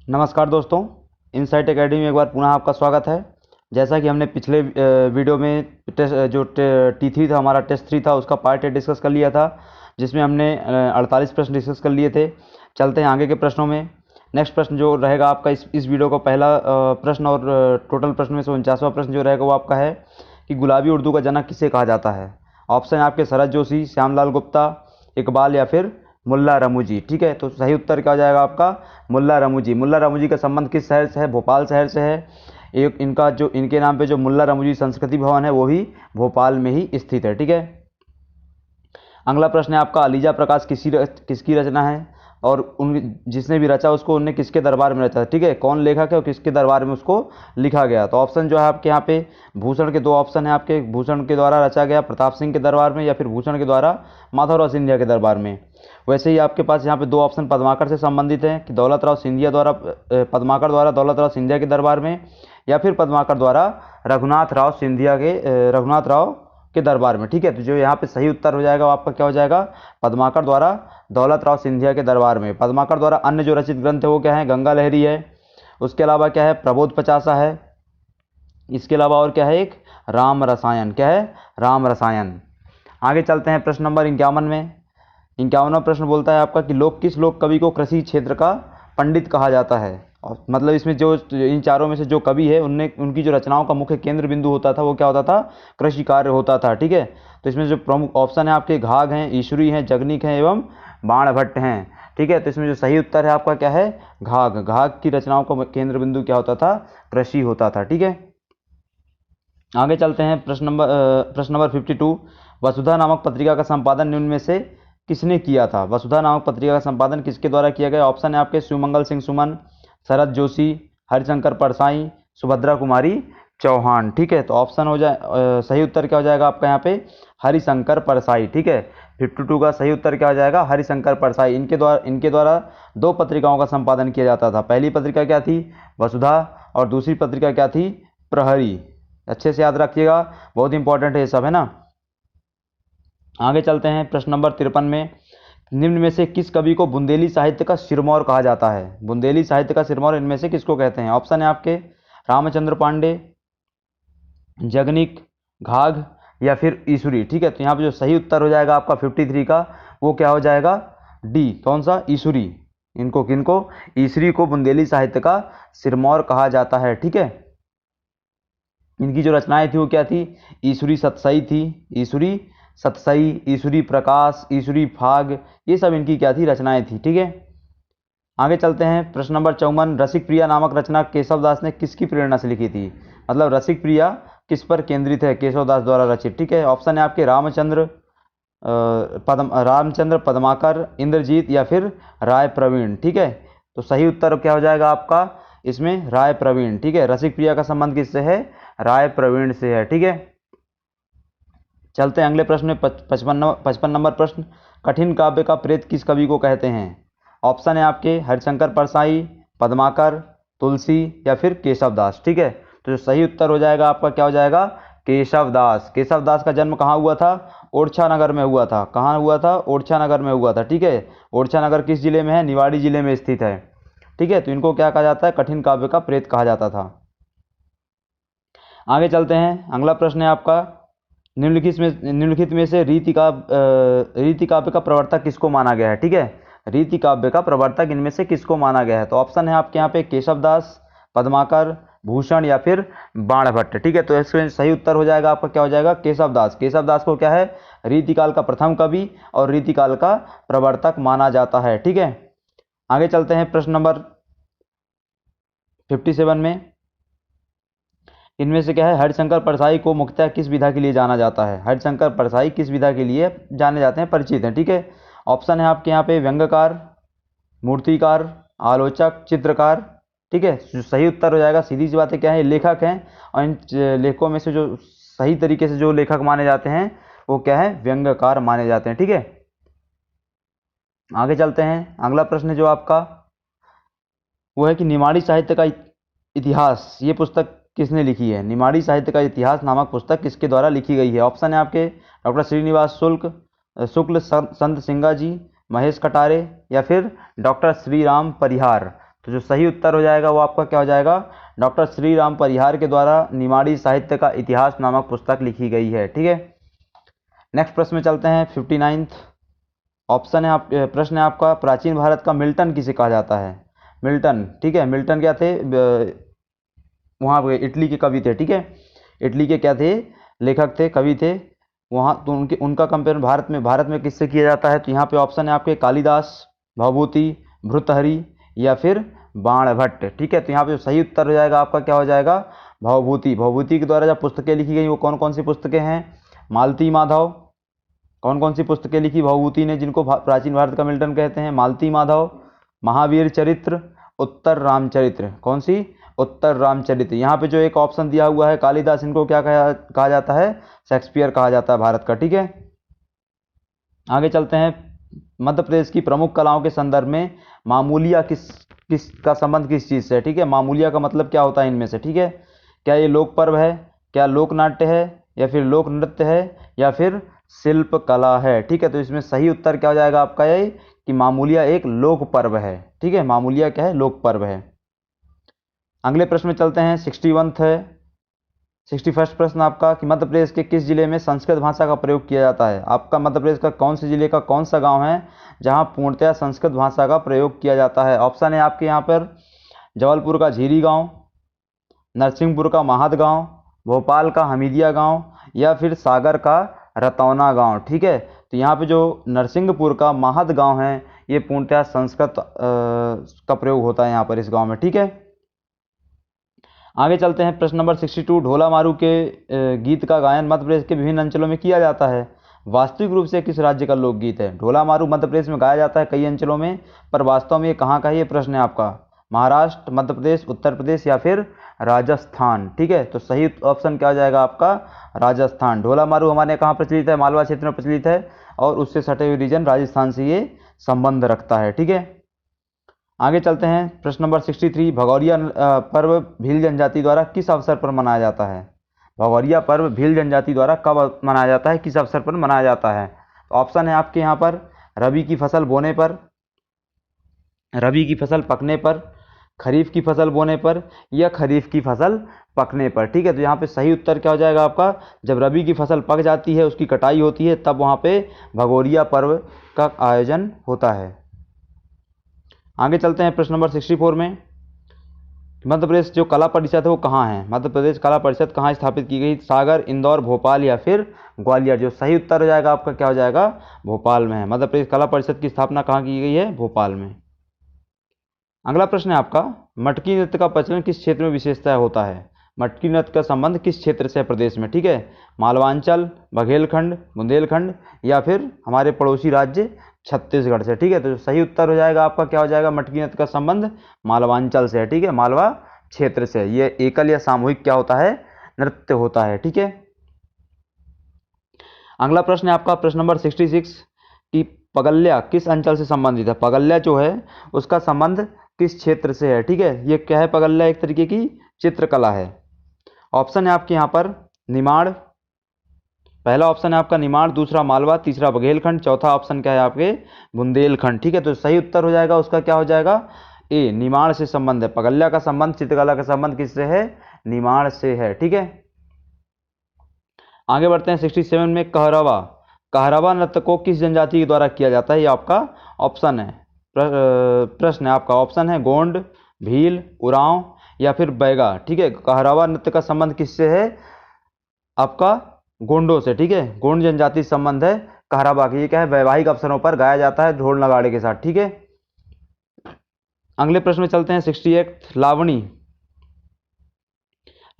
नमस्कार दोस्तों, insight academy में एक बार पुनः आपका स्वागत है। जैसा कि हमने पिछले वीडियो में T3 था, हमारा टेस्ट 3 था, उसका पार्ट 8 डिस्कस कर लिया था, जिसमें हमने 48 प्रश्न डिस्कस कर लिए थे। चलते हैं आगे के प्रश्नों में। नेक्स्ट प्रश्न जो रहेगा आपका इस वीडियो का पहला प्रश्न और टोटल प्रश्न में से 49वां प्रश्न जो रहेगा वो आपका है कि गुलाबी उर्दू का जनक किसे कहा जाता है। ऑप्शन है आपके शरद जोशी, श्यामलाल गुप्ता, इकबाल या फिर मुल्ला रमूजी। ठीक है, तो सही उत्तर क्या हो जाएगा आपका मुल्ला रमूजी। मुल्ला रमूजी का संबंध किस शहर से है? भोपाल शहर से है। एक इनका जो इनके नाम पे जो मुल्ला रमूजी संस्कृति भवन है वो भी भोपाल में ही स्थित है। ठीक है, अगला प्रश्न है आपका अलीजा प्रकाश किसकी रचना है और उन जिसने भी रचा उसको उनने किसके दरबार में रचा। ठीक है, कौन लेखक है और किसके दरबार में उसको लिखा गया। तो ऑप्शन जो है आपके यहाँ पे भूषण के दो ऑप्शन है आपके, भूषण के द्वारा रचा गया प्रताप सिंह के दरबार में या फिर भूषण के द्वारा माधवराव सिंधिया के दरबार में। वैसे ही आपके पास यहाँ पे दो ऑप्शन पद्माकर से संबंधित हैं कि दौलतराव सिंधिया द्वारा पद्माकर द्वारा दौलतराव सिंधिया के दरबार में या फिर पद्माकर द्वारा रघुनाथ राव के दरबार में। ठीक है, तो जो यहाँ पे सही उत्तर हो जाएगा वो आपका क्या हो जाएगा पद्माकर द्वारा दौलतराव सिंधिया के दरबार में। पद्माकर द्वारा अन्य जो रचित ग्रंथ है वो क्या है? गंगा लहरी है, उसके अलावा क्या है प्रबोध पचासा है, इसके अलावा और क्या है एक राम रसायन। क्या है? राम रसायन। आगे चलते हैं प्रश्न नंबर 51 में। 51वां प्रश्न बोलता है आपका कि किस लोक कवि को कृषि क्षेत्र का पंडित कहा जाता है। और मतलब इसमें जो इन चारों में से जो कवि है उनकी जो रचनाओं का मुख्य केंद्र बिंदु होता था वो क्या होता था? कृषि कार्य होता था। ठीक है, तो इसमें जो प्रमुख ऑप्शन है आपके घाघ हैं, ईश्वरी हैं, जगनीक हैं एवं बाणभट्ट हैं। ठीक है, तो इसमें जो सही उत्तर है आपका क्या है? घाघ। घाघ की रचनाओं का केंद्र बिंदु क्या होता था? कृषि होता था। ठीक है, आगे चलते हैं प्रश्न नंबर 52। वसुधा नामक पत्रिका का संपादन निम्न में से किसने किया था? वसुधा नामक पत्रिका का संपादन किसके द्वारा किया गया? ऑप्शन है आपके शिवमंगल सिंह सुमन, शरद जोशी, हरिशंकर परसाई, सुभद्रा कुमारी चौहान। ठीक है, तो ऑप्शन हो जाए सही उत्तर क्या हो जाएगा आपका यहाँ पे? हरिशंकर परसाई। ठीक है, 52 का सही उत्तर क्या हो जाएगा? हरिशंकर परसाई। इनके द्वारा दो पत्रिकाओं का संपादन किया जाता था। पहली पत्रिका क्या थी? वसुधा, और दूसरी पत्रिका क्या थी? प्रहरी। अच्छे से याद रखिएगा, बहुत इंपॉर्टेंट है ये सब, है ना। आगे चलते हैं प्रश्न नंबर 53 में। निम्न में से किस कवि को बुंदेली साहित्य का सिरमौर कहा जाता है? बुंदेली साहित्य का सिरमौर इनमें से किसको कहते हैं? ऑप्शन है आपके रामचंद्र पांडे, जगनीक, घाघ या फिर ईश्वरी। ठीक है, तो यहाँ पे जो सही उत्तर हो जाएगा आपका 53 का वो क्या हो जाएगा? डी। कौन सा? ईश्वरी। इनको किनको? ईश्वरी को बुंदेली साहित्य का सिरमौर कहा जाता है। ठीक है, इनकी जो रचनाएं थी वो क्या थी? ईश्वरी सतसई थी, ईश्वरी सतसई, ईश्वरी प्रकाश, ईश्वरी फाग, ये सब इनकी क्या थी? रचनाएं थी। ठीक है, आगे चलते हैं प्रश्न नंबर 54। रसिक प्रिया नामक रचना केशवदास ने किसकी प्रेरणा से लिखी थी? मतलब रसिक प्रिया किस पर केंद्रित है? केशवदास द्वारा रचित। ठीक है, ऑप्शन है आपके रामचंद्र पद्माकर, इंद्रजीत या फिर राय प्रवीण। ठीक है, तो सही उत्तर क्या हो जाएगा आपका इसमें? राय प्रवीण। ठीक है, रसिक प्रिया का संबंध किससे है? राय प्रवीण से है। ठीक है, चलते हैं अगले प्रश्न में। 55 नंबर प्रश्न। कठिन काव्य का प्रेत किस कवि को कहते हैं? ऑप्शन है आपके हरिशंकर परसाई, पद्माकर, तुलसी या फिर केशवदास। ठीक है, तो जो सही उत्तर हो जाएगा आपका क्या हो जाएगा? केशवदास। केशवदास का जन्म कहाँ हुआ था? ओरछा नगर में हुआ था। कहाँ हुआ था? ओरछा नगर में हुआ था। ठीक है, ओरछा नगर किस जिले में है? निवाड़ी जिले में स्थित है। ठीक है, तो इनको क्या कहा जाता है? कठिन काव्य का प्रेत कहा जाता था। आगे चलते हैं, अगला प्रश्न है आपका निम्नलिखित में से रीति काव्य का प्रवर्तक किसको माना गया है? ठीक है, रीति काव्य का प्रवर्तक इनमें से किसको माना गया है? तो ऑप्शन है आपके यहाँ पे केशवदास, पद्माकर, भूषण या फिर बाणभट्ट। ठीक है, तो इसमें सही उत्तर हो जाएगा आपका क्या हो जाएगा? केशवदास। केशवदास को क्या है? रीतिकाल का प्रथम कवि और रीतिकाल का प्रवर्तक माना जाता है। ठीक है, आगे चलते हैं प्रश्न नंबर 57 में। इनमें से क्या है? हरिशंकर परसाई को मुख्यतः किस विधा के लिए जाना जाता है? हरिशंकर परसाई किस विधा के लिए जाने जाते हैं, परिचित हैं? ठीक है, ऑप्शन है आपके यहाँ पे व्यंग्यकार, मूर्तिकार, आलोचक, चित्रकार। ठीक है, जो सही उत्तर हो जाएगा सीधी सी बात है क्या है? लेखक हैं, और इन लेखकों में से जो सही तरीके से जो लेखक माने जाते हैं वो क्या है? व्यंग्यकार माने जाते हैं। ठीक है, आगे चलते हैं। अगला प्रश्न जो आपका वो है कि निमाड़ी साहित्य का इतिहास, ये पुस्तक किसने लिखी है? निमाड़ी साहित्य का इतिहास नामक पुस्तक किसके द्वारा लिखी गई है? ऑप्शन है आपके डॉक्टर श्रीनिवास शुक्ल, संत सिंगा जी, महेश कटारे या फिर डॉक्टर श्री राम परिहार। तो जो सही उत्तर हो जाएगा वो आपका क्या हो जाएगा, डॉक्टर श्री राम परिहार के द्वारा निमाड़ी साहित्य का इतिहास नामक पुस्तक लिखी गई है। ठीक है, नेक्स्ट प्रश्न में चलते हैं। 59 ऑप्शन है आप, प्रश्न है आपका, प्राचीन भारत का मिल्टन किसे कहा जाता है। मिल्टन, ठीक है, मिल्टन क्या थे, वहाँ पे इटली के कवि थे। ठीक है, इटली के क्या थे, लेखक थे, कवि थे वहाँ। तो उनका कंपेयर भारत में किससे किया जाता है। तो यहाँ पे ऑप्शन है आपके कालिदास, भवभूति, भर्तृहरि या फिर बाणभट्ट। ठीक है, तो यहाँ पे सही उत्तर हो जाएगा आपका क्या हो जाएगा, भवभूति। भवभूति के द्वारा जब पुस्तकें लिखी गई वो कौन कौन सी पुस्तकें हैं, मालती माधव, कौन कौन सी पुस्तकें लिखी भवभूति ने, जिनको प्राचीन भारत का मिल्टन कहते हैं, मालती माधव, महावीर चरित्र, उत्तर रामचरित्र। कौन सी, उत्तर रामचरित्र। यहाँ पे जो एक ऑप्शन दिया हुआ है कालिदास, इनको क्या कहा जाता है, शेक्सपियर कहा जाता है भारत का। ठीक है, आगे चलते हैं। मध्य प्रदेश की प्रमुख कलाओं के संदर्भ में मामूलिया किस का संबंध किस चीज़ से है। ठीक है, मामूलिया का मतलब क्या होता है इनमें से। ठीक है, क्या ये लोक पर्व है, क्या लोक नाट्य है, या फिर लोक नृत्य है, या फिर शिल्प कला है। ठीक है, तो इसमें सही उत्तर क्या हो जाएगा आपका ये कि मामूलिया एक लोक पर्व है। ठीक है, मामूलिया क्या है, लोक पर्व है। अगले प्रश्न में चलते हैं। 61 है, 61 प्रश्न आपका कि मध्य प्रदेश के किस जिले में संस्कृत भाषा का प्रयोग किया जाता है। आपका मध्य प्रदेश का कौन से जिले का कौन सा गांव है जहां पूर्णतया संस्कृत भाषा का प्रयोग किया जाता है। ऑप्शन है आपके यहाँ पर जबलपुर का झीरी गांव, नरसिंहपुर का महाद गांव, भोपाल का हमीदिया गांव, या फिर सागर का रतौना गांव। ठीक है, तो यहाँ पे जो नरसिंहपुर का महद गांव है ये पूर्णतया संस्कृत का प्रयोग होता है यहाँ पर इस गांव में। ठीक है, आगे चलते हैं। प्रश्न नंबर 62 ढोला मारू के गीत का गायन मध्य प्रदेश के विभिन्न अंचलों में किया जाता है। वास्तविक रूप से किस राज्य का लोकगीत है। ढोला मारू मध्य प्रदेश में गाया जाता है कई अंचलों में, पर वास्तव में ये कहाँ का है, ये प्रश्न है आपका, महाराष्ट्र, मध्य प्रदेश, उत्तर प्रदेश या फिर राजस्थान। ठीक है, तो सही ऑप्शन क्या हो जाएगा आपका, राजस्थान। ढोला मारू हमारे कहाँ प्रचलित है, मालवा क्षेत्र में प्रचलित है, और उससे सटे हुए रीजन राजस्थान से ये संबंध रखता है। ठीक है, आगे चलते हैं। प्रश्न नंबर 63 भगौरिया पर्व भील जनजाति द्वारा किस अवसर पर मनाया जाता है। भगौरिया पर्व भील जनजाति द्वारा कब मनाया जाता है, किस अवसर पर मनाया जाता है। तो ऑप्शन है आपके यहाँ पर रबी की फसल बोने पर, रबी की फसल पकने पर, खरीफ की फसल बोने पर, या खरीफ की फसल पकने पर। ठीक है, तो यहाँ पे सही उत्तर क्या हो जाएगा आपका, जब रबी की फसल पक जाती है, उसकी कटाई होती है, तब वहाँ पे भगौरिया पर्व का आयोजन होता है। आगे चलते हैं। प्रश्न नंबर 64 में मध्य प्रदेश जो कला परिषद है वो कहाँ है। मध्य प्रदेश कला परिषद कहाँ स्थापित की गई, सागर, इंदौर, भोपाल या फिर ग्वालियर। जो सही उत्तर हो जाएगा आपका क्या हो जाएगा, भोपाल में है। मध्य प्रदेश कला परिषद की स्थापना कहाँ की गई है, भोपाल में। अगला प्रश्न है आपका मटकी नृत्य का प्रचलन किस क्षेत्र में विशेषतः होता है। मटकी नृत्य का संबंध किस क्षेत्र से है प्रदेश में। ठीक है, मालवांचल, बघेलखंड, बुंदेलखंड या फिर हमारे पड़ोसी राज्य छत्तीसगढ़ से। ठीक है, तो सही उत्तर हो जाएगा आपका क्या हो जाएगा, मटकी नृत्य का संबंध मालवांचल से है। ठीक है, मालवा क्षेत्र से। ये एकल या सामूहिक क्या होता है, नृत्य होता है। ठीक है, अगला प्रश्न है आपका प्रश्न नंबर 66 कि पगल्या किस अंचल से संबंधित है। पगल्या जो है उसका संबंध किस क्षेत्र से है। ठीक है, ये क्या है, पगल्या एक तरीके की चित्रकला है। ऑप्शन है आपके यहाँ पर निमाड़, पहला ऑप्शन है आपका निमाड़, दूसरा मालवा, तीसरा बघेलखंड, चौथा ऑप्शन क्या है आपके बुंदेलखंड। ठीक है, तो सही उत्तर हो जाएगा उसका क्या हो जाएगा, ए, निमाड़ से संबंध है। पगल्या का संबंध, चित्रकला का संबंध किससे है, निमाड़ से है। ठीक है, आगे बढ़ते हैं। 67 में कहरवा, कहरवा नृत्य को किस जनजाति के द्वारा किया जाता है, ये आपका ऑप्शन है, प्रश्न है आपका। ऑप्शन है गोंड, भील, उरांव या फिर बैगा। ठीक है, कहरवा नृत्य का संबंध किससे है, आपका गोंडों से। ठीक है, गोंड जनजाति संबंध है कहरवा की। ये क्या है, वैवाहिक अवसरों पर गाया जाता है ढोल नगाड़े के साथ। ठीक है, अगले प्रश्न में चलते हैं। 68 लावणी,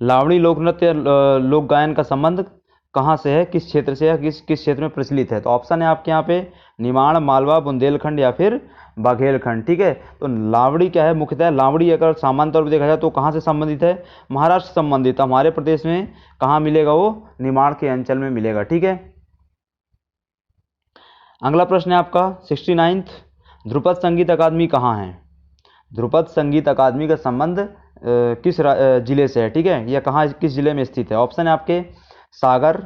लावणी लोक नृत्य लोक गायन का संबंध कहाँ से है, किस क्षेत्र से है, किस क्षेत्र में प्रचलित है। तो ऑप्शन है आपके यहाँ पे निमाड़, मालवा, बुंदेलखंड या फिर बघेलखंड। ठीक है, तो लावड़ी क्या है, मुख्यतः लावड़ी अगर सामान्य तौर पर देखा जाए तो कहाँ से संबंधित है, महाराष्ट्र से संबंधित। हमारे प्रदेश में कहाँ मिलेगा, वो निमाड़ के अंचल में मिलेगा। ठीक है, अगला प्रश्न है आपका 69 ध्रुपद संगीत अकादमी कहाँ है। ध्रुपद संगीत अकादमी का संबंध किस जिले से है। ठीक है, यह कहाँ किस जिले में स्थित है। ऑप्शन है आपके सागर,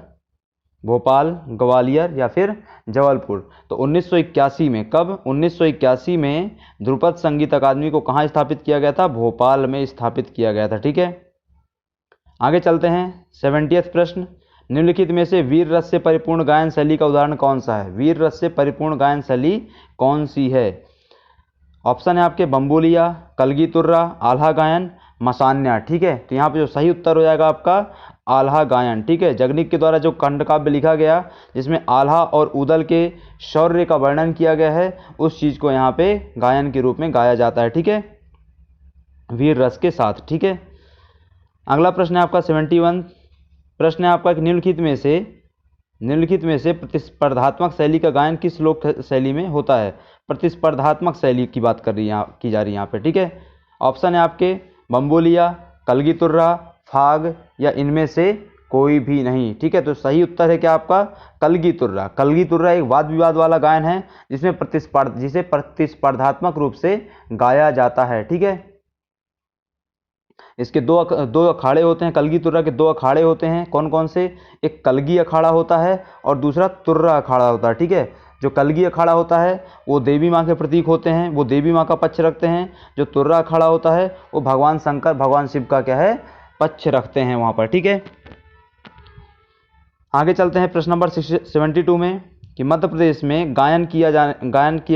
भोपाल, ग्वालियर या फिर जबलपुर। तो 1981 में, कब? 1981 में ध्रुपद संगीत अकादमी को कहाँ स्थापित किया गया था? भोपाल में स्थापित किया गया था। ठीक है, आगे चलते हैं। 70वां प्रश्न, निम्नलिखित में से वीर रस से परिपूर्ण गायन शैली का उदाहरण कौन सा है? वीर रस से परिपूर्ण गायन शैली कौन सी है? ऑप्शन है आपके बम्बोलिया, कलगी तुर्रा, आल्हा गायन, मसान्या। ठीक है, तो यहाँ पे जो सही उत्तर हो जाएगा आपका आल्हा गायन। ठीक है, जगनिक के द्वारा जो खंड काव्य लिखा गया जिसमें आल्हा और उदल के शौर्य का वर्णन किया गया है, उस चीज़ को यहाँ पे गायन के रूप में गाया जाता है। ठीक है, वीर रस के साथ। ठीक है, अगला प्रश्न है आपका 71 प्रश्न है आपका कि निम्नलिखित में से प्रतिस्पर्धात्मक शैली का गायन किस लोक शैली में होता है? प्रतिस्पर्धात्मक शैली की बात की जा रही है यहाँ पे। ठीक है, ऑप्शन है आपके बम्बोलिया, कलगी तुर्रा, फाग या इनमें से कोई भी नहीं। ठीक है, तो सही उत्तर है क्या आपका? कलगी तुर्रा। कलगी तुर्रा एक वाद विवाद वाला गायन है जिसे प्रतिस्पर्धात्मक रूप से गाया जाता है। ठीक है, इसके दो अखाड़े होते हैं। कलगी तुर्रा के 2 अखाड़े होते हैं। कौन कौन से? एक कलगी अखाड़ा होता है और दूसरा तुर्रा अखाड़ा होता है। ठीक है, जो कलगी अखाड़ा होता है वो देवी माँ के प्रतीक होते हैं, वो देवी माँ का पक्ष रखते हैं। जो तुर्रा अखाड़ा होता है वो भगवान शंकर, भगवान शिव का क्या है? पक्ष रखते हैं वहाँ पर। ठीक है, आगे चलते हैं प्रश्न नंबर 72 में कि मध्य प्रदेश में गायन किया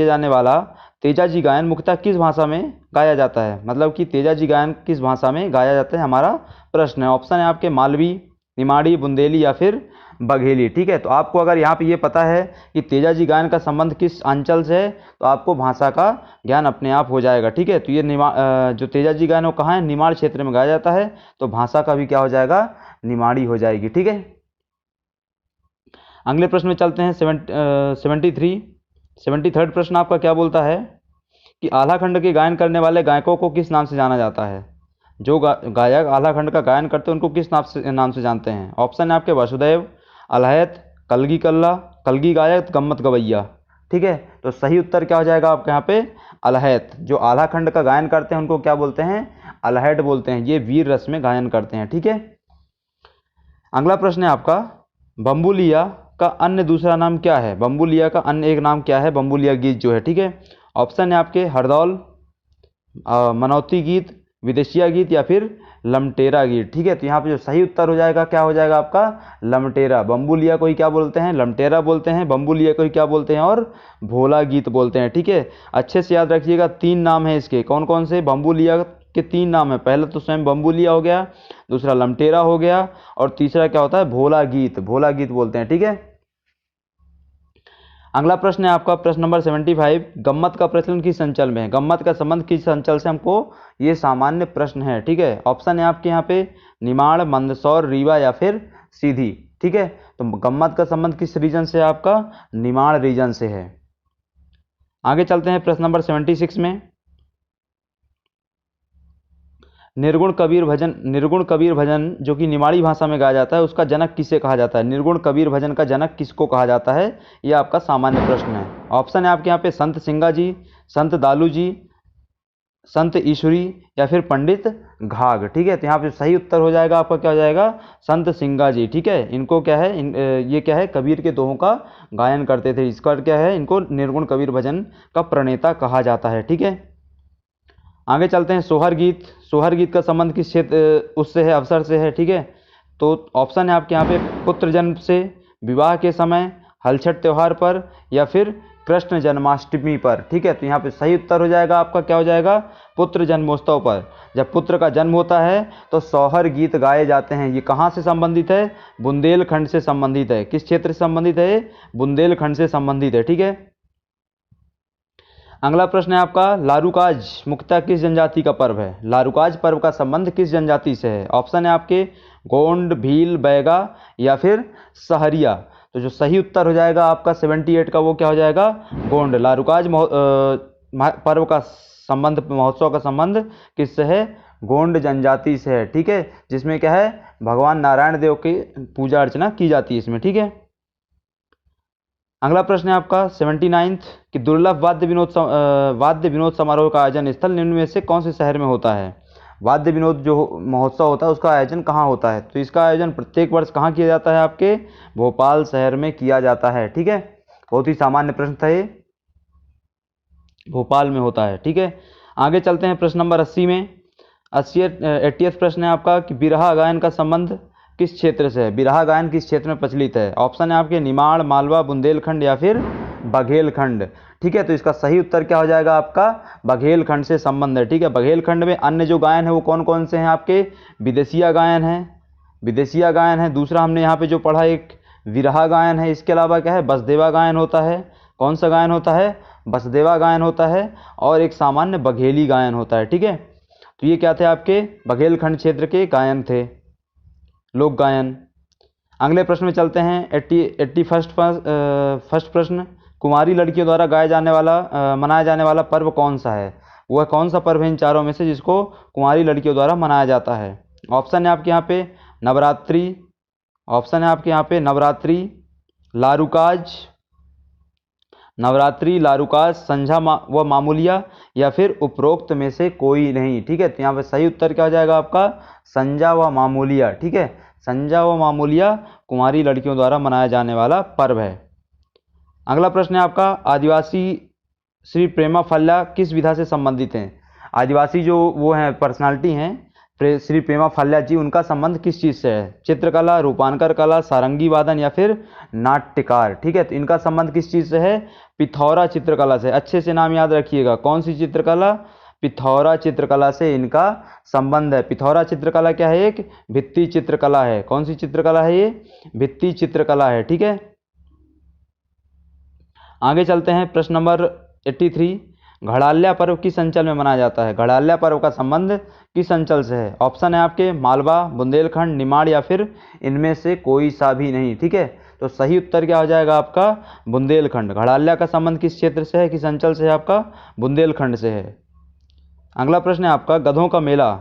जाने वाला तेजाजी गायन मुख्यतः किस भाषा में गाया जाता है? मतलब कि तेजाजी गायन किस भाषा में गाया जाता है, हमारा प्रश्न है। ऑप्शन है आपके मालवी, निमाड़ी, बुंदेली या फिर बघेली। ठीक है, तो आपको अगर यहाँ पे ये पता है कि तेजाजी गायन का संबंध किस अंचल से है, तो आपको भाषा का ज्ञान अपने आप हो जाएगा। ठीक है, तो ये जो तेजाजी गायन वो कहाँ है? निमाड़ क्षेत्र में गाया जाता है, तो भाषा का भी क्या हो जाएगा? निमाड़ी हो जाएगी। ठीक है, अगले प्रश्न में चलते हैं। 73rd प्रश्न आपका क्या बोलता है कि आल्हा खंड के गायन करने वाले गायकों को किस नाम से जाना जाता है? जो गायक आल्हा खंड का गायन करते हैं उनको किस नाम से जानते हैं? ऑप्शन है आपके वसुदेव, अलहैत, कलगी कल्ला, कलगी गायक, गम्मत गवैया। ठीक है, तो सही उत्तर क्या हो जाएगा आपके यहाँ पे? अलहैत। जो आल्हा खंड का गायन करते हैं उनको क्या बोलते हैं? अलहैत बोलते हैं। ये वीर रस में गायन करते हैं। ठीक है, अगला प्रश्न है आपका बम्बुलिया का अन्य दूसरा नाम क्या है? बम्बुलिया का अन्य एक नाम क्या है? बम्बुलिया गीत जो है। ठीक है, ऑप्शन है आपके हरदौल, मनौती गीत, विदेशिया गीत या फिर लमटेरा गीत। ठीक है, तो यहाँ पे जो सही उत्तर हो जाएगा क्या हो जाएगा आपका? लमटेरा। बम्बुलिया को ही क्या बोलते हैं? लमटेरा बोलते हैं। बम्बुलिया को ही क्या बोलते हैं? और भोला गीत बोलते हैं। ठीक है, अच्छे से याद रखिएगा, 3 नाम है इसके। कौन कौन से? बम्बुलिया के 3 नाम है। पहला तो स्वयं बम्बुलिया हो गया, दूसरा लमटेरा हो गया और तीसरा क्या होता है? भोला गीत। भोला गीत बोलते हैं। ठीक है, अगला प्रश्न है आपका प्रश्न नंबर 75, गम्मत का प्रचलन किस अंचल में है? गम्मत का संबंध किस अंचल से? हमको ये सामान्य प्रश्न है। ठीक है, ऑप्शन है आपके यहाँ पे निमाड़, मंदसौर, रीवा या फिर सीधी। ठीक है, तो गम्मत का संबंध किस रीजन से है आपका? निमाड़ रीजन से है। आगे चलते हैं प्रश्न नंबर 76 में, निर्गुण कबीर भजन जो कि निमाड़ी भाषा में गाया जाता है उसका जनक किसे कहा जाता है? निर्गुण कबीर भजन का जनक किसको कहा जाता है? यह आपका सामान्य प्रश्न है। ऑप्शन है आपके यहाँ पे संत सिंगा जी, संत दालू जी, संत ईश्वरी या फिर पंडित घाघ। ठीक है, तो यहाँ पे सही उत्तर हो जाएगा आपका क्या हो जाएगा? संत सिंगा जी। ठीक है, इनको क्या है? ये क्या है? कबीर के दोहों का गायन करते थे। इसका क्या है? इनको निर्गुण कबीर भजन का प्रणेता कहा जाता है। ठीक है, आगे चलते हैं। सोहर गीत का संबंध किस क्षेत्र उससे है? अवसर से है। ठीक है, तो ऑप्शन है आपके यहाँ पे पुत्र जन्म से, विवाह के समय, हलछठ त्यौहार पर या फिर कृष्ण जन्माष्टमी पर। ठीक है, तो यहाँ पे सही उत्तर हो जाएगा आपका क्या हो जाएगा? पुत्र जन्मोत्सव पर। जब पुत्र का जन्म होता है तो सोहर गीत गाए जाते हैं। ये कहाँ से संबंधित है? बुंदेलखंड से संबंधित है। किस क्षेत्र से संबंधित है? बुंदेलखंड से संबंधित है। ठीक है, अगला प्रश्न है आपका लारूकाज मुख्यतः किस जनजाति का पर्व है? लारूकाज पर्व का संबंध किस जनजाति से है? ऑप्शन है आपके गोंड, भील, बैगा या फिर सहरिया। तो जो सही उत्तर हो जाएगा आपका 78 का वो क्या हो जाएगा? गोंड। लारूकाज पर्व का संबंध, महोत्सव का संबंध किससे है? गोंड जनजाति से है। ठीक है, जिसमें क्या है? भगवान नारायण देव की पूजा अर्चना की जाती है इसमें। ठीक है, अगला प्रश्न है आपका 79 कि दुर्लभ वाद्य विनोद समारोह का आयोजन स्थल निम्न में से कौन से शहर में होता है? वाद्य विनोद जो महोत्सव होता है उसका आयोजन कहाँ होता है? तो इसका आयोजन प्रत्येक वर्ष कहाँ किया जाता है? आपके भोपाल शहर में किया जाता है। ठीक है, बहुत ही सामान्य प्रश्न था ये, भोपाल में होता है। ठीक है, आगे चलते हैं प्रश्न नंबर 80 में। 80th प्रश्न है आपका कि बिरहा गायन का संबंध किस क्षेत्र से है? बिरहा गायन किस क्षेत्र में प्रचलित है? ऑप्शन है आपके निमाड़, मालवा, बुंदेलखंड या फिर बघेलखंड। ठीक है, तो इसका सही उत्तर क्या हो जाएगा आपका? बघेलखंड से संबंध है। ठीक है, बघेलखंड में अन्य जो गायन है वो कौन कौन से हैं आपके? विदेशिया गायन है, विदेशिया गायन है, दूसरा हमने यहाँ पे जो पढ़ा एक विरहा गायन है, इसके अलावा क्या है? बसदेवा गायन होता है। कौन सा गायन होता है? बसदेवा गायन होता है, और एक सामान्य बघेली गायन होता है। ठीक है, तो ये क्या थे? आपके बघेलखंड क्षेत्र के गायन थे, लोक गायन। अगले प्रश्न में चलते हैं। 81st प्रश्न, कुमारी लड़कियों द्वारा गाया जाने वाला मनाया जाने वाला पर्व कौन सा है? वह कौन सा पर्व है इन चारों में से जिसको कुमारी लड़कियों द्वारा मनाया जाता है? ऑप्शन है आपके यहाँ पे नवरात्रि, ऑप्शन है आपके यहाँ पे नवरात्रि, लारूकाज, नवरात्रि, लारूकाज, संझा व मामूलिया, या फिर उपरोक्त में से कोई नहीं। ठीक है, तो यहाँ पे सही उत्तर क्या हो जाएगा आपका? संझा व मामूलिया। ठीक है, संझा व मामूलिया कुमारी लड़कियों द्वारा मनाया जाने वाला पर्व है। अगला प्रश्न है आपका, आदिवासी श्री प्रेमा फल्ला किस विधा से संबंधित हैं? आदिवासी जो वो हैं पर्सनालिटी हैं श्री प्रेमा फल्ला जी, उनका संबंध किस चीज़ से है? चित्रकला, रूपांकर कला, सारंगी वादन या फिर नाट्यकार। ठीक है, तो इनका संबंध किस चीज़ से है? पिथौरा चित्रकला से। अच्छे से नाम याद रखिएगा, कौन सी चित्रकला? पिथौरा चित्रकला से इनका संबंध है। पिथौरा चित्रकला क्या है? एक भित्ति चित्रकला है। कौन सी चित्रकला है ये? भित्ति चित्रकला है। ठीक है, आगे चलते हैं प्रश्न नंबर 83, घड़ाल्या पर्व किस अंचल में मनाया जाता है? घड़ाल्या पर्व का संबंध किस अंचल से है? ऑप्शन है आपके मालवा, बुंदेलखंड, निमाड़ या फिर इनमें से कोई सा भी नहीं। ठीक है, तो सही उत्तर क्या हो जाएगा आपका? बुंदेलखंड। घड़ाल्या का संबंध किस क्षेत्र से है, किस अंचल से है आपका? बुंदेलखंड से है। अगला प्रश्न है आपका, गधों का मेला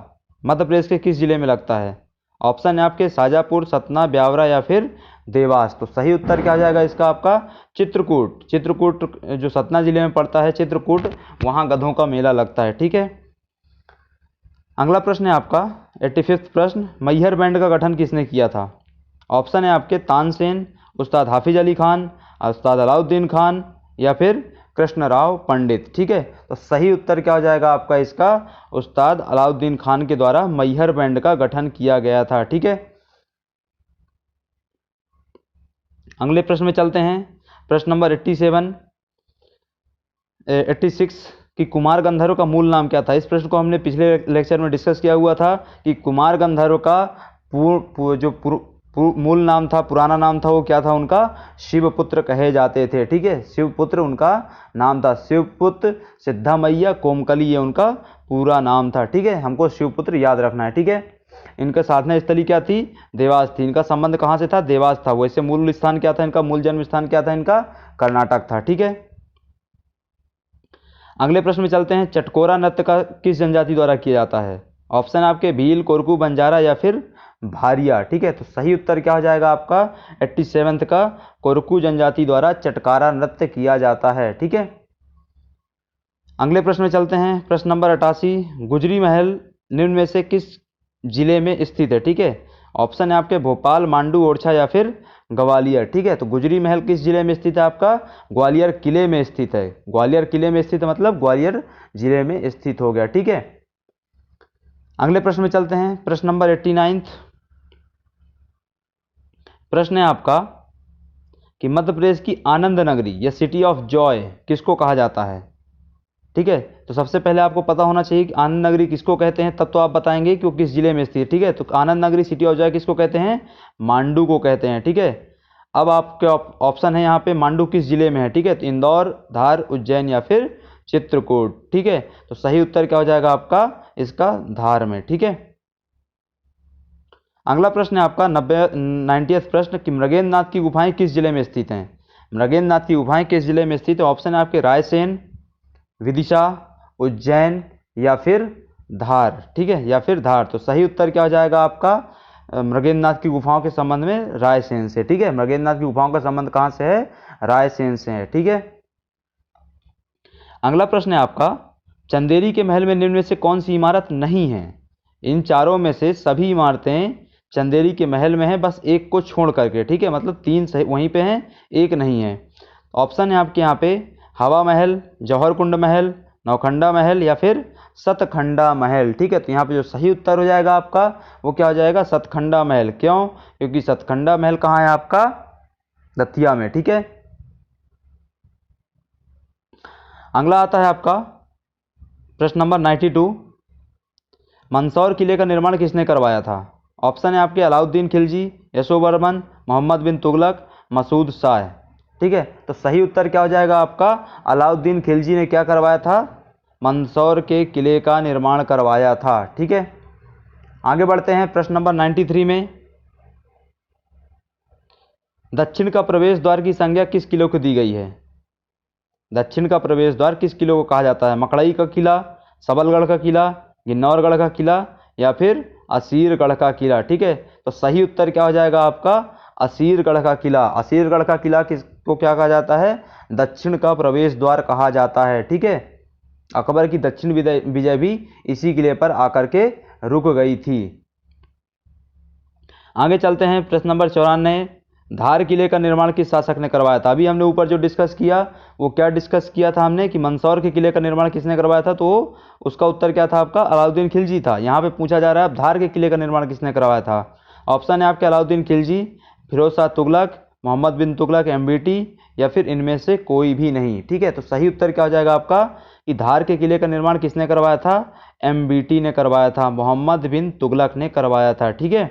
मध्य प्रदेश के किस जिले में लगता है? ऑप्शन है आपके शाजापुर, सतना, ब्यावरा या फिर देवास। तो सही उत्तर क्या हो जाएगा इसका आपका? चित्रकूट। चित्रकूट जो सतना जिले में पड़ता है, चित्रकूट, वहाँ गधों का मेला लगता है। ठीक है, अगला प्रश्न है आपका 85th प्रश्न, मैहर बैंड का गठन किसने किया था? ऑप्शन है आपके तानसेन, उस्ताद हाफिज अली खान, उस्ताद अलाउद्दीन खान या फिर कृष्णराव पंडित। ठीक है, तो सही उत्तर क्या हो जाएगा आपका इसका? उस्ताद अलाउद्दीन खान के द्वारा मैहर बैंड का गठन किया गया था। ठीक है, अगले प्रश्न में चलते हैं। प्रश्न नंबर 86 कि कुमार गंधर्व का मूल नाम क्या था? इस प्रश्न को हमने पिछले लेक्चर में डिस्कस किया हुआ था कि कुमार गंधर्व का मूल नाम था, पुराना नाम था, वो क्या था उनका? शिवपुत्र कहे जाते थे। ठीक है, शिवपुत्र उनका नाम था। शिवपुत्र सिद्धामैया कोमकली, ये उनका पूरा नाम था। ठीक है, हमको शिवपुत्र याद रखना है। ठीक है, इनका साधना स्थली क्या थी? देवास थी। इनका संबंध कहाँ से था? देवास था। वैसे मूल स्थान क्या था इनका? मूल जन्म स्थान क्या था इनका? कर्नाटक था। ठीक है, अगले प्रश्न में चलते हैं। चटकोरा नृत्य का किस जनजाति द्वारा किया जाता है? ऑप्शन आपके भील, कोरकू, बंजारा या फिर भारिया। ठीक है, तो सही उत्तर क्या हो जाएगा आपका? 87th का कोरकू जनजाति द्वारा चटकारा नृत्य किया जाता है। ठीक है, अगले प्रश्न में चलते हैं। प्रश्न नंबर 88, गुजरी महल निम्न में से किस जिले में स्थित है? ठीक है, ऑप्शन है आपके भोपाल, मांडू, ओरछा या फिर ग्वालियर। ठीक है, तो गुजरी महल किस जिले में स्थित है आपका? ग्वालियर किले में स्थित है। ग्वालियर किले में स्थित मतलब ग्वालियर जिले में स्थित हो गया। ठीक है, अगले प्रश्न में चलते हैं। प्रश्न नंबर 89 प्रश्न है आपका कि मध्य प्रदेश की आनंद नगरी या सिटी ऑफ जॉय किसको कहा जाता है? ठीक है, तो सबसे पहले आपको पता होना चाहिए कि आनंद नगरी किसको कहते हैं, तब तो आप बताएंगे कि वो किस जिले में स्थित है। ठीक है, तो आनंद नगरी सिटी ऑफ जॉय किसको कहते हैं? मांडू को कहते हैं। ठीक है, अब आपके ऑप्शन है यहाँ पे मांडू किस जिले में है? ठीक है, तो इंदौर, धार, उज्जैन या फिर चित्रकूट। ठीक है, तो सही उत्तर क्या हो जाएगा आपका इसका? धार में। ठीक है, अगला प्रश्न है आपका 90th प्रश्न कि मृगेंद्रनाथ की गुफाएं किस जिले में स्थित हैं? मृगेंद्रनाथ की गुफाएं किस जिले में स्थित है? ऑप्शन है आपके रायसेन, विदिशा, उज्जैन या फिर धार। ठीक है, या फिर धार। तो सही उत्तर क्या हो जाएगा आपका? मृगेंद्रनाथ की गुफाओं के संबंध में रायसेन से। ठीक है, मृगेंद्रनाथ की गुफाओं का संबंध कहाँ से है? रायसेन से है। ठीक है, अगला प्रश्न है आपका, चंदेरी के महल में निम्न में से कौन सी इमारत नहीं है? इन चारों में से सभी इमारतें चंदेरी के महल में है, बस एक को छोड़ करके, ठीक है, मतलब 3 सही वहीं पे हैं, एक नहीं है। ऑप्शन है आपके यहाँ पे हवा महल, जौहर कुंड महल, नौखंडा महल या फिर सतखंडा महल, ठीक है। तो यहाँ पे जो सही उत्तर हो जाएगा आपका वो क्या हो जाएगा, सतखंडा महल। क्यों? क्योंकि सतखंडा महल कहाँ है आपका, दतिया में, ठीक है। अगला आता है आपका प्रश्न नंबर 92। मंदसौर किले का निर्माण किसने करवाया था? ऑप्शन है आपके अलाउद्दीन खिलजी, यशोवर्मन, मोहम्मद बिन तुगलक, मसूद शाह, ठीक है। तो सही उत्तर क्या हो जाएगा आपका, अलाउद्दीन खिलजी ने क्या करवाया था, मंदसौर के किले का निर्माण करवाया था, ठीक है। आगे बढ़ते हैं प्रश्न नंबर 93 में। दक्षिण का प्रवेश द्वार की संज्ञा किस किले को दी गई है? दक्षिण का प्रवेश द्वार किस किले को कहा जाता है? मकड़ई का किला, सबलगढ़ का किला, गिन्नौरगढ़ का किला या फिर असीरगढ़ का किला, ठीक है। तो सही उत्तर क्या हो जाएगा आपका, असीरगढ़ का किला। असीरगढ़ का किला किसको क्या कहा जाता है, दक्षिण का प्रवेश द्वार कहा जाता है, ठीक है। अकबर की दक्षिण विजय भी इसी किले पर आकर के रुक गई थी। आगे चलते हैं प्रश्न नंबर 94। धार किले का निर्माण किस शासक ने करवाया था? अभी हमने ऊपर जो डिस्कस किया वो क्या डिस्कस किया था हमने कि मंदसौर के किले का निर्माण किसने करवाया था, तो उसका उत्तर क्या था आपका, अलाउद्दीन खिलजी था। यहाँ पे पूछा जा रहा है अब धार के किले का निर्माण किसने करवाया था? ऑप्शन है आपके अलाउद्दीन खिलजी, फिरोज शाह तुगलक, मोहम्मद बिन तुगलक एमबीटी या फिर इनमें से कोई भी नहीं, ठीक है। तो सही उत्तर क्या हो जाएगा आपका कि धार के किले का निर्माण किसने करवाया था, एमबीटी ने करवाया था, मोहम्मद बिन तुगलक ने करवाया था, ठीक है।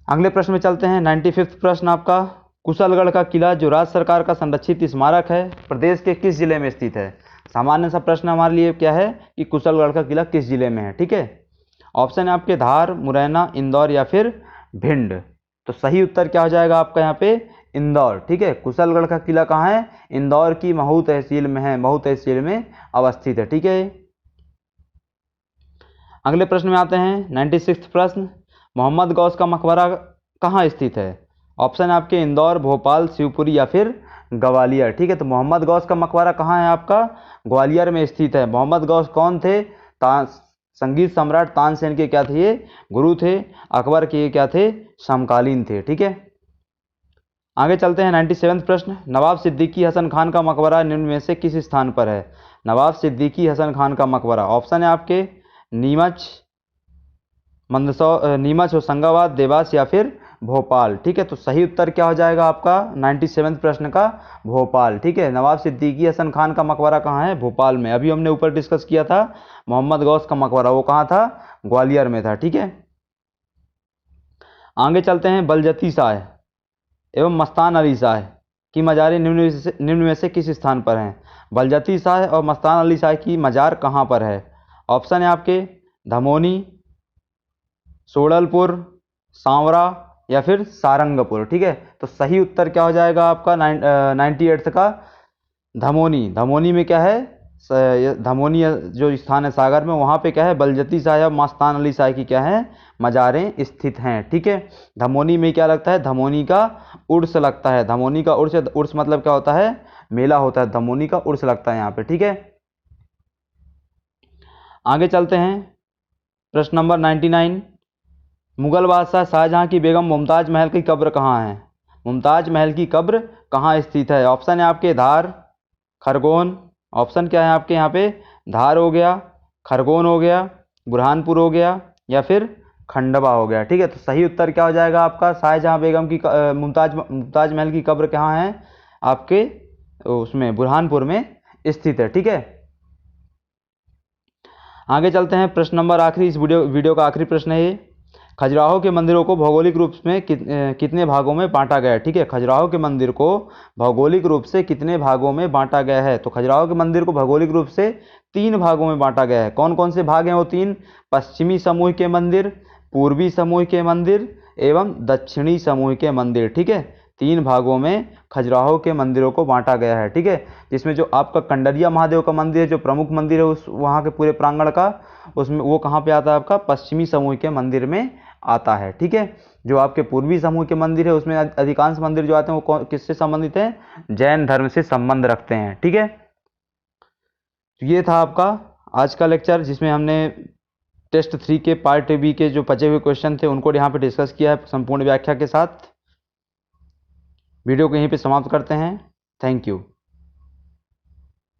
अगले प्रश्न में चलते हैं। 95वां प्रश्न आपका, कुशलगढ़ का किला जो राज्य सरकार का संरक्षित स्मारक है प्रदेश के किस जिले में स्थित है? सामान्य सा प्रश्न हमारे लिए क्या है कि कुशलगढ़ का किला किस जिले में है, ठीक है। ऑप्शन है आपके धार, मुरैना, इंदौर या फिर भिंड। तो सही उत्तर क्या हो जाएगा आपका यहाँ पे, इंदौर, ठीक है। कुशलगढ़ का किला कहाँ है, इंदौर की महू तहसील में है, महू तहसील में अवस्थित है, ठीक है। अगले प्रश्न में आते हैं। 96वां प्रश्न, मोहम्मद गौस का मकबरा कहाँ स्थित है? ऑप्शन है आपके इंदौर, भोपाल, शिवपुरी या फिर ग्वालियर, ठीक है। तो मोहम्मद गौस का मकबरा कहाँ है आपका, ग्वालियर में स्थित है। मोहम्मद गौस कौन थे, संगीत सम्राट तानसेन के क्या थे, ये गुरु थे। अकबर के क्या थे, समकालीन थे, ठीक है। आगे चलते हैं। 97वां प्रश्न, नवाब सिद्दीकी हसन खान का मकबरा निम्न में से किस स्थान पर है? नवाब सिद्दीकी हसन खान का मकबरा, ऑप्शन है आपके नीमच, नीमच, होशंगाबाद, देवास या फिर भोपाल, ठीक है। तो सही उत्तर क्या हो जाएगा आपका 97वें प्रश्न का, भोपाल, ठीक है। नवाब सिद्दीकी हसन खान का मकबरा कहाँ है, भोपाल में। अभी हमने ऊपर डिस्कस किया था मोहम्मद गौस का मकबरा वो कहाँ था, ग्वालियर में था, ठीक है। आगे चलते हैं। बलजती शाह एवं मस्तान अली शाह की मज़ारें निम्न में से किस स्थान पर हैं? बलजती शाह और मस्तान अली शाह की मज़ार कहाँ पर है? ऑप्शन है आपके धमोनी, सोडलपुर, सांवरा या फिर सारंगपुर, ठीक है। तो सही उत्तर क्या हो जाएगा आपका 98 का, धमोनी। धमोनी में क्या है, धमोनी जो स्थान है सागर में, वहाँ पे क्या है, बलजती शाह या मस्तान अली शाह की क्या है, मज़ारें स्थित हैं, ठीक है। धमोनी में क्या लगता है, धमोनी का उर्स लगता है। धमोनी का उर्स, उर्स मतलब क्या होता है, मेला होता है। धमोनी का उर्स लगता है यहाँ पे, ठीक है। आगे चलते हैं। प्रश्न नंबर 99, मुगल बादशाह शाहजहां की बेगम मुमताज महल की कब्र कहाँ है? मुमताज महल की कब्र कहाँ स्थित है? ऑप्शन है आपके धार, खरगोन, ऑप्शन क्या है आपके यहाँ पे, धार हो गया, खरगोन हो गया, बुरहानपुर हो गया या फिर खंडवा हो गया, ठीक है। तो सही उत्तर क्या हो जाएगा आपका, शाहजहां बेगम की मुमताज महल की कब्र कहाँ है आपके, उसमें बुरहानपुर में स्थित है, ठीक है। आगे चलते हैं। प्रश्न नंबर आखिरी, इस वीडियो का आखिरी प्रश्न है ये, खजुराहो के मंदिरों को भौगोलिक रूप में कितने भागों में बांटा गया है? ठीक है, खजुराहो के मंदिर को भौगोलिक रूप से कितने भागों में बांटा गया है? तो खजुराहो के मंदिर को भौगोलिक रूप से 3 भागों में बांटा गया है। कौन कौन से भाग हैं वो 3? पश्चिमी समूह के मंदिर, पूर्वी समूह के मंदिर एवं दक्षिणी समूह के मंदिर। ठीक है, 3 भागों में खजुराहो के मंदिरों को बांटा गया है। ठीक है, जिसमें जो आपका कंडरिया महादेव का मंदिर है, जो प्रमुख मंदिर है उस वहाँ के पूरे प्रांगण का, उसमें वो कहाँ पे आता है? आपका पश्चिमी समूह के मंदिर में आता है। ठीक है, जो आपके पूर्वी समूह के मंदिर है उसमें अधिकांश मंदिर जो आते हैं वो किससे संबंधित हैं? जैन धर्म से संबंध रखते हैं। ठीक है, तो ये था आपका आज का लेक्चर, जिसमें हमने टेस्ट 3 के पार्ट बी के जो बचे हुए क्वेश्चन थे उनको यहाँ पे डिस्कस किया है संपूर्ण व्याख्या के साथ। वीडियो को यहीं पे समाप्त करते हैं। Thank you.